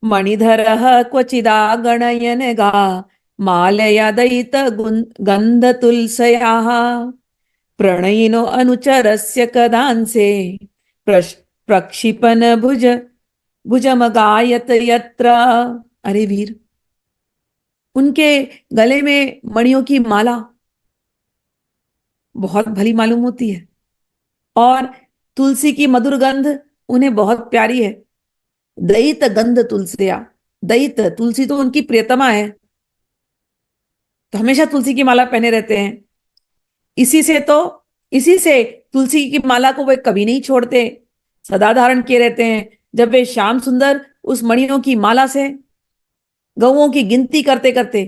मणिधरः क्वचिदागणयन् गा मालयादयित गन्धतुल्सयाः प्रणयिनो अनुचरस्य कदांसे प्रक्षिपन भुजमगायत यत्र। अरे वीर, उनके गले में मणियों की माला बहुत भली मालूम होती है और तुलसी की मधुर गंध उन्हें बहुत प्यारी है। दयित गंध तुलसिया, दयित तुलसी तो उनकी प्रियतमा है, तो हमेशा तुलसी की माला पहने रहते हैं। इसी से तो इसी से तुलसी की माला को वे कभी नहीं छोड़ते, सदा धारण किए रहते हैं। जब वे श्याम सुंदर उस मणियों की माला से गौओं की गिनती करते करते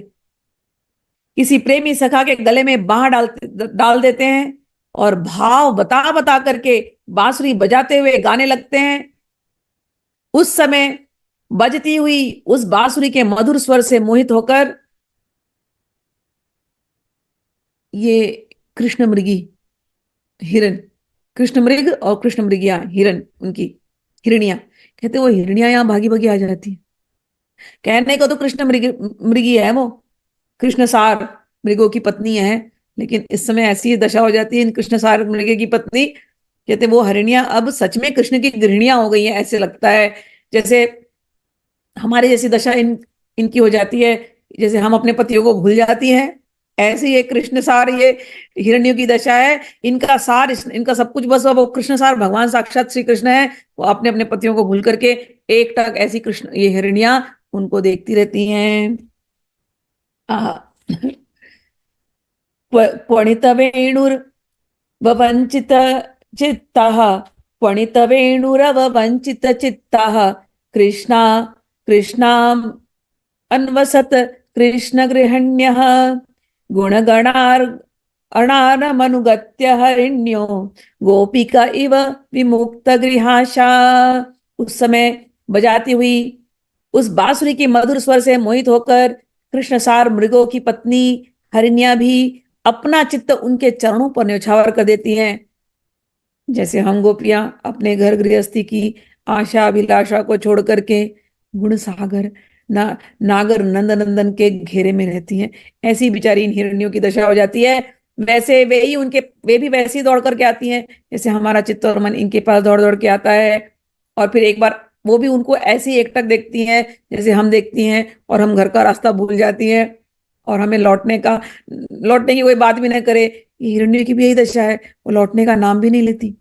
किसी प्रेमी सखा के गले में बांह डाल देते हैं और भाव बता बता करके बांसुरी बजाते हुए गाने लगते हैं, उस समय बजती हुई उस बांसुरी के मधुर स्वर से मोहित होकर ये कृष्ण मृगी हिरण, कृष्ण मृग और कृष्ण मृगिया हिरण, उनकी हिरनिया, कहते वो हिरनिया यहाँ भागी भागी आ जाती है। कहने को तो कृष्ण मृगी है वो, कृष्ण सार मृगों की पत्नी है, लेकिन इस समय ऐसी दशा हो जाती है इन कृष्ण सार मृगे की पत्नी, कहते वो हरिणियां अब सच में कृष्ण की गृहिणियां हो गई हैं। ऐसे लगता है जैसे हमारे जैसी दशा इनकी हो जाती है, जैसे हम अपने पतियों को भूल जाती हैं, ऐसे ये कृष्ण सार, ये हिरण्यों की दशा है। इनका सार, इनका सब कुछ बस वो कृष्ण सार भगवान साक्षात श्री कृष्ण है। वो अपने अपने पतियों को भूल करके एक टक ऐसी कृष्ण ये हिरण्या उनको देखती रहती हैं। क्वणितवेणुर्ववञ्चित चित्तः, क्वणितवेणुरववञ्चित चित्तः कृष्णा कृष्णाम् अन्वसत कृष्णगृहण्यः गुणगणार् अणारमनुगत्य हरिण्यो गोपिका इव विमुक्त गृहाशा। उस समय बजाती हुई उस बांसुरी के मधुर स्वर से मोहित होकर कृष्णसार मृगों की पत्नी हरिण्या भी अपना चित्त उनके चरणों पर न्यौछावर कर देती हैं, जैसे हम गोपियां अपने घर गृहस्थी की आशा अभिलाषा को छोड़ करके गुण सागर नागर नंद नंदन के घेरे में रहती हैं। ऐसी बेचारी इन हिरण्यों की दशा हो जाती है। वैसे वे भी वैसे ही दौड़ करके आती हैं जैसे हमारा चित्त और मन इनके पास दौड़ दौड़ के आता है। और फिर एक बार वो भी उनको ऐसे ही एकटक देखती हैं जैसे हम देखती हैं, और हम घर का रास्ता भूल जाती हैं और हमें लौटने की कोई बात भी ना करे। हिरण्य की भी यही दशा है, वो लौटने का नाम भी नहीं लेती।